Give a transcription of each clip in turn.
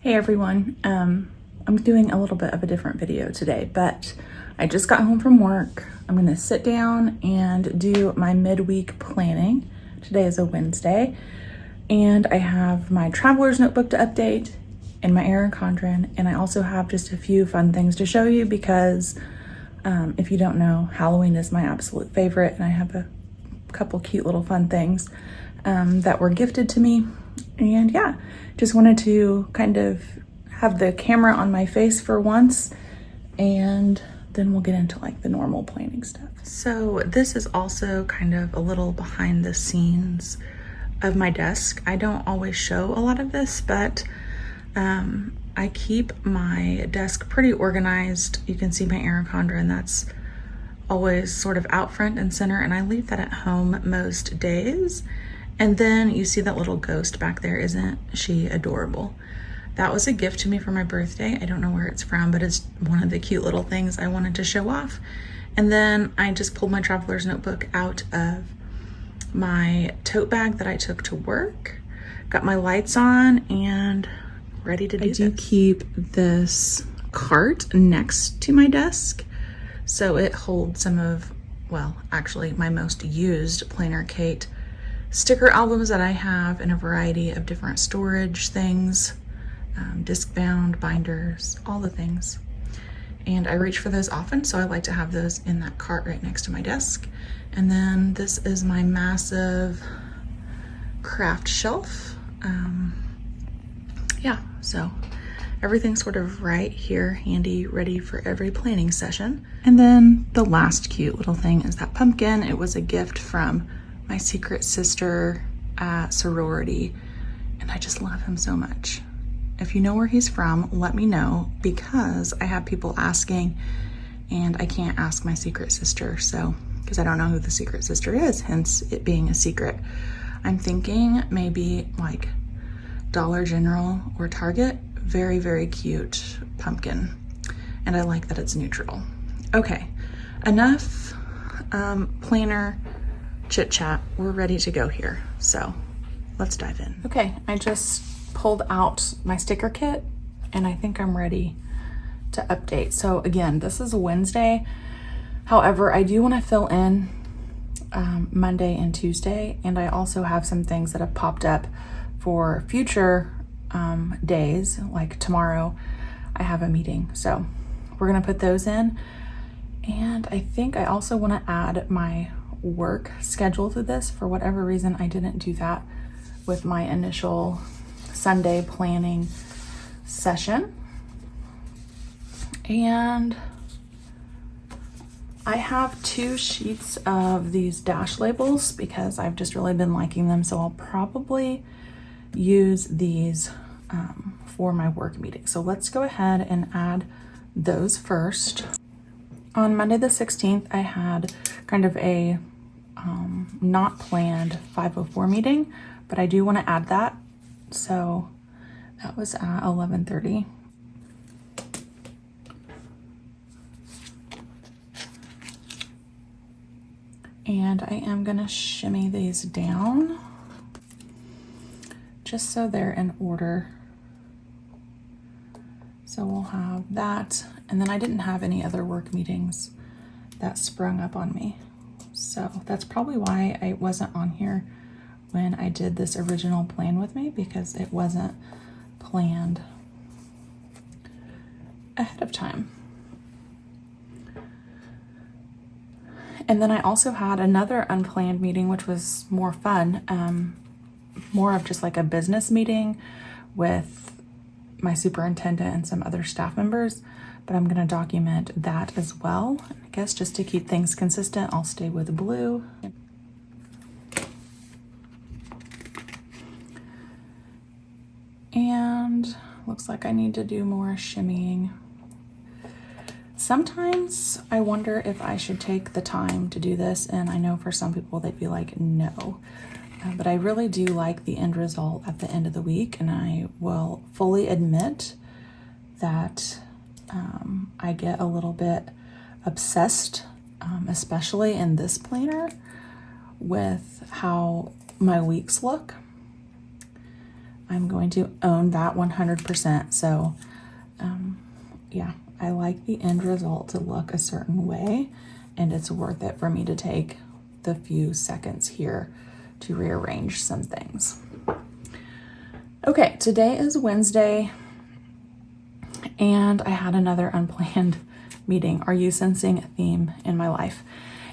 Hey everyone, I'm doing a little bit of a different video today, but I just got home from work. I'm gonna sit down and do my midweek planning. Today is a Wednesday, and I have my traveler's notebook to update and my Erin Condren, and I also have just a few fun things to show you because if you don't know, Halloween is my absolute favorite, and I have a couple cute little fun things that were gifted to me. And yeah, just wanted to kind of have the camera on my face for once, and then we'll get into like the normal planning stuff. So this is also kind of a little behind the scenes of my desk. I don't always show a lot of this, but I keep my desk pretty organized. You can see my Erin Condren, that's always sort of out front and center, and I leave that at home most days. And then you see that little ghost back there, isn't she adorable? That was a gift to me for my birthday. I don't know where it's from, but it's one of the cute little things I wanted to show off. And then I just pulled my traveler's notebook out of my tote bag that I took to work, got my lights on, and ready to do this. I do keep this cart next to my desk, so it holds some of, well, actually my most used PlannerKate sticker albums that I have in a variety of different storage things, disc bound, binders, all the things. And I reach for those often, so I like to have those in that cart right next to my desk. And then this is my massive craft shelf. Yeah, so everything's sort of right here, handy, ready for every planning session. And then the last cute little thing is that pumpkin. It was a gift from my secret sister at sorority, and I just love him so much. If you know where he's from, let me know, because I have people asking and I can't ask my secret sister, so because I don't know who the secret sister is, hence it being a secret. I'm thinking maybe like Dollar General or Target. Very, very cute pumpkin, and I like that it's neutral. Okay, enough planner chit chat. We're ready to go here, so let's dive in. Okay, I just pulled out my sticker kit and I think I'm ready to update. So again, this is a Wednesday. However, I do want to fill in Monday and Tuesday, and I also have some things that have popped up for future days. Like tomorrow I have a meeting, so we're gonna put those in. And I think I also want to add my work schedule to this. For whatever reason, I didn't do that with my initial Sunday planning session. And I have 2 sheets of these dash labels because I've just really been liking them, so I'll probably use these for my work meeting. So let's go ahead and add those first. On Monday the 16th, I had kind of a not planned 5:04 meeting, but I do want to add that. So that was at 11:30. And I am gonna shimmy these down just so they're in order. So we'll have that. And then I didn't have any other work meetings that sprung up on me. So that's probably why I wasn't on here when I did this original plan with me, because it wasn't planned ahead of time. And then I also had another unplanned meeting, which was more fun, more of just like a business meeting with my superintendent and some other staff members, but I'm gonna document that as well. I guess just to keep things consistent, I'll stay with blue. And looks like I need to do more shimmying. Sometimes I wonder if I should take the time to do this, and I know for some people they'd be like, no. But I really do like the end result at the end of the week, and I will fully admit that I get a little bit obsessed, especially in this planner, with how my weeks look. I'm going to own that 100%. So yeah, I like the end result to look a certain way, and it's worth it for me to take the few seconds here to rearrange some things. Okay, today is Wednesday, and I had another unplanned meeting. Are you sensing a theme in my life?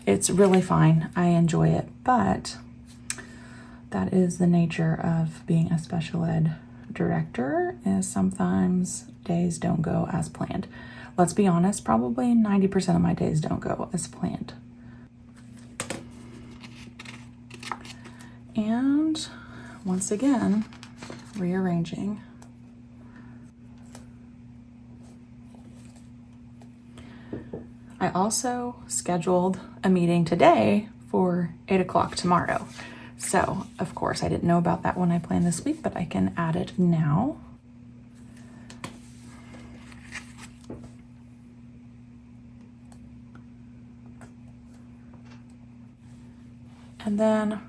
It's really fine. I enjoy it, but that is the nature of being a special ed director, is sometimes days don't go as planned. Let's be honest, probably 90% of my days don't go as planned. And once again, rearranging. I also scheduled a meeting today for 8 o'clock tomorrow. So, of course, I didn't know about that when I planned this week, but I can add it now. And then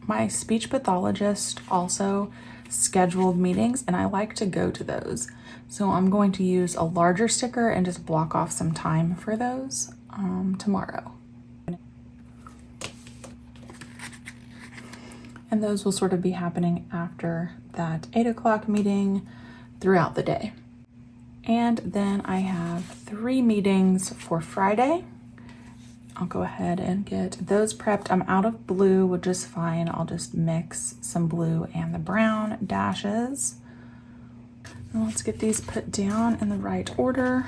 my speech pathologist also scheduled meetings, and I like to go to those. So I'm going to use a larger sticker and just block off some time for those tomorrow. And those will sort of be happening after that 8 o'clock meeting throughout the day. And then I have 3 meetings for Friday. I'll go ahead and get those prepped. I'm out of blue, which is fine. I'll just mix some blue and the brown dashes. And let's get these put down in the right order.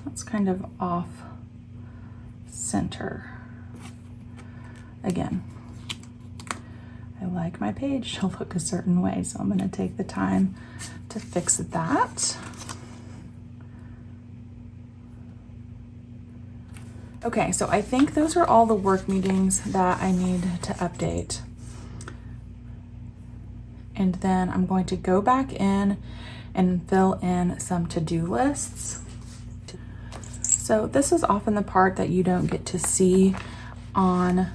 That's kind of off center. Again, I like my page to look a certain way, so I'm going to take the time to fix that. Okay, so I think those are all the work meetings that I need to update. And then I'm going to go back in and fill in some to-do lists. So this is often the part that you don't get to see on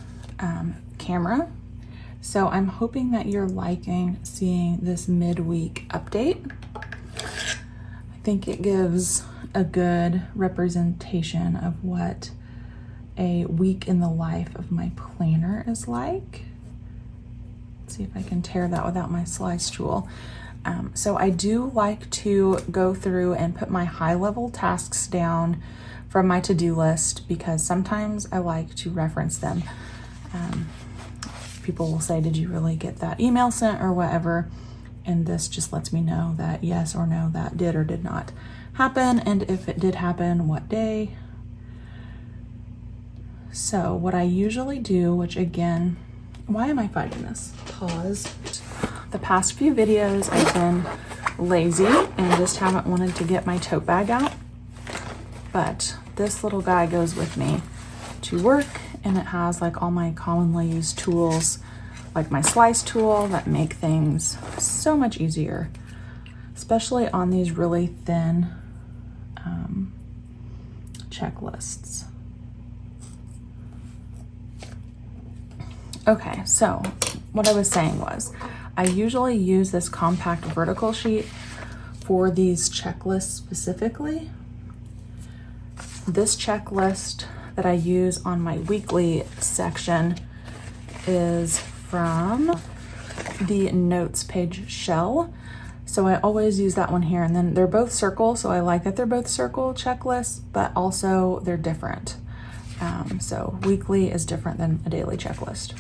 camera. So I'm hoping that you're liking seeing this midweek update. I think it gives a good representation of what a week in the life of my planner is like. Let's see if I can tear that without my slice tool. So I do like to go through and put my high-level tasks down from my to-do list, because sometimes I like to reference them. People will say, did you really get that email sent or whatever? And this just lets me know that yes or no, that did or did not happen. And if it did happen, what day? So what I usually do, which again, why am I fighting this? Pause. The past few videos I've been lazy and just haven't wanted to get my tote bag out. But this little guy goes with me to work, and it has like all my commonly used tools, like my slice tool, that make things so much easier, especially on these really thin checklists. Okay, so what I was saying was I usually use this compact vertical sheet for these checklists specifically. This checklist that I use on my weekly section is from the notes page shell. So I always use that one here, and then they're both circle. So I like that they're both circle checklists, but also they're different. So weekly is different than a daily checklist.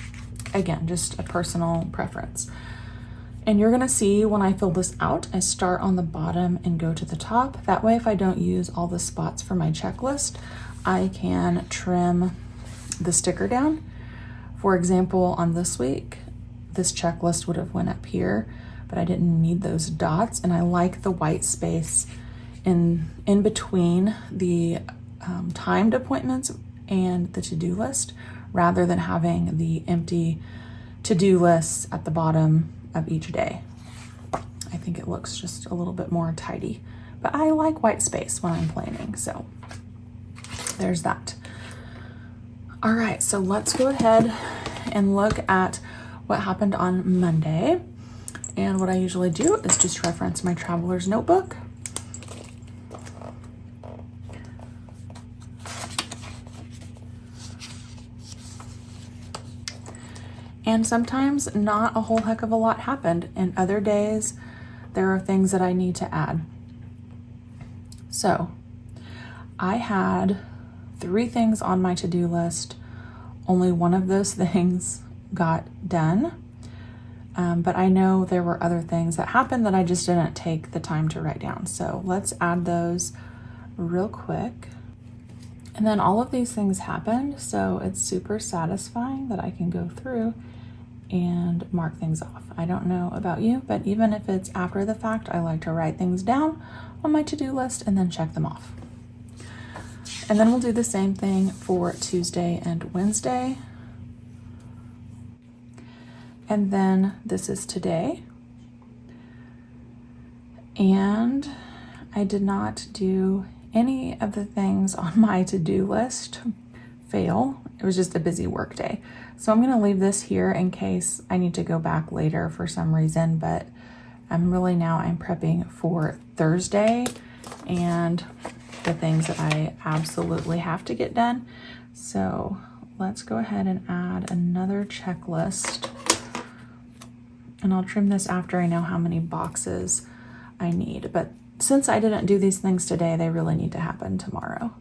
Again, just a personal preference. And you're gonna see when I fill this out, I start on the bottom and go to the top. That way, if I don't use all the spots for my checklist, I can trim the sticker down. For example, on this week, this checklist would have went up here, but I didn't need those dots. And I like the white space in between the timed appointments and the to-do list, rather than having the empty to-do lists at the bottom of each day. I think it looks just a little bit more tidy, but I like white space when I'm planning, so there's that. All right, so let's go ahead and look at what happened on Monday. And what I usually do is just reference my traveler's notebook. And sometimes not a whole heck of a lot happened, and other days there are things that I need to add. So I had 3 things on my to-do list. Only one of those things got done. But I know there were other things that happened that I just didn't take the time to write down. So let's add those real quick. And then all of these things happened, so it's super satisfying that I can go through and mark things off. I don't know about you, but even if it's after the fact, I like to write things down on my to-do list and then check them off. And then we'll do the same thing for Tuesday and Wednesday. And then this is today. And I did not do any of the things on my to-do list. Fail. It was just a busy work day. So I'm going to leave this here in case I need to go back later for some reason, but I'm prepping for Thursday and the things that I absolutely have to get done. So let's go ahead and add another checklist. And I'll trim this after I know how many boxes I need. But since I didn't do these things today, they really need to happen tomorrow.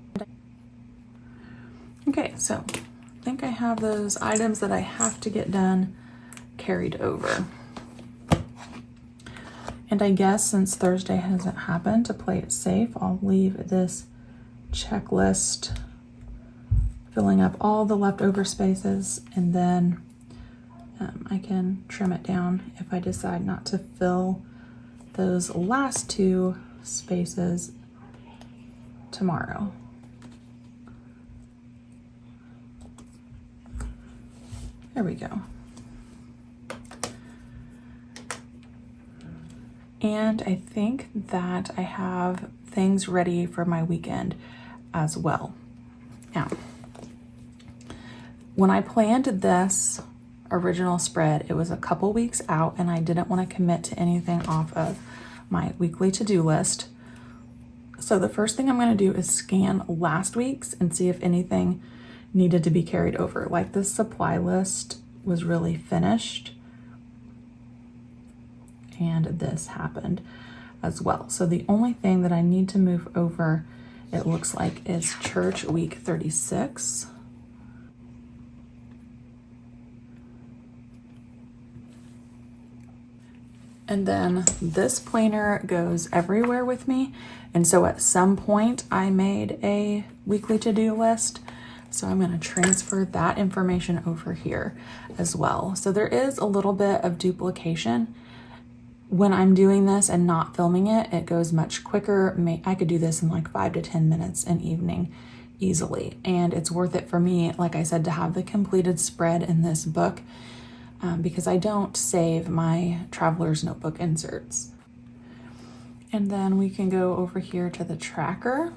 Okay, so I think I have those items that I have to get done carried over. And I guess since Thursday hasn't happened, to play it safe, I'll leave this checklist filling up all the leftover spaces, and then I can trim it down if I decide not to fill those last 2 spaces tomorrow. There we go. And I think that I have things ready for my weekend as well. Now, when I planned this original spread, it was a couple weeks out and I didn't want to commit to anything off of my weekly to-do list. So the first thing I'm going to do is scan last week's and see if anything needed to be carried over. Like the supply list was really finished, and this happened as well. So the only thing that I need to move over, it looks like, is church week 36. And then this planner goes everywhere with me. And so at some point I made a weekly to-do list. So I'm going to transfer that information over here as well. So there is a little bit of duplication. When I'm doing this and not filming it, it goes much quicker. I could do this in like 5 to 10 minutes an evening easily. And it's worth it for me, like I said, to have the completed spread in this book. Because I don't save my traveler's notebook inserts. And then we can go over here to the tracker.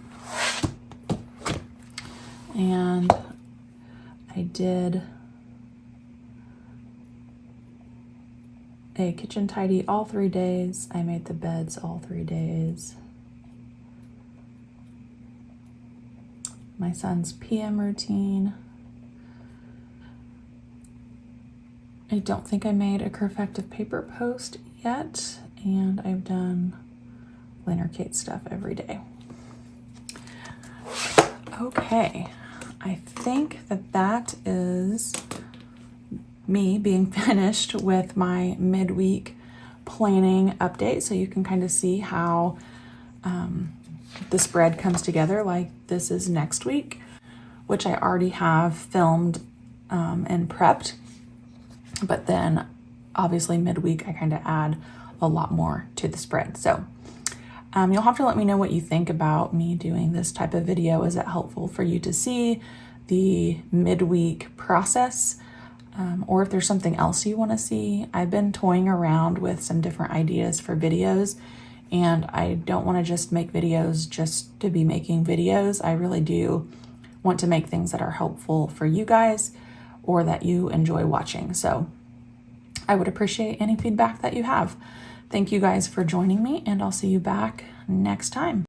And I did a kitchen tidy all 3 days. I made the beds all 3 days. My son's PM routine. I don't think I made a Perfective paper post yet, and I've done PlannerKate stuff every day. Okay, I think that is me being finished with my midweek planning update, so you can kind of see how the spread comes together. Like this is next week, which I already have filmed and prepped. But then obviously midweek, I kind of add a lot more to the spread. So you'll have to let me know what you think about me doing this type of video. Is it helpful for you to see the midweek process? Or if there's something else you want to see. I've been toying around with some different ideas for videos, and I don't want to just make videos just to be making videos. I really do want to make things that are helpful for you guys or that you enjoy watching. So I would appreciate any feedback that you have. Thank you guys for joining me, and I'll see you back next time.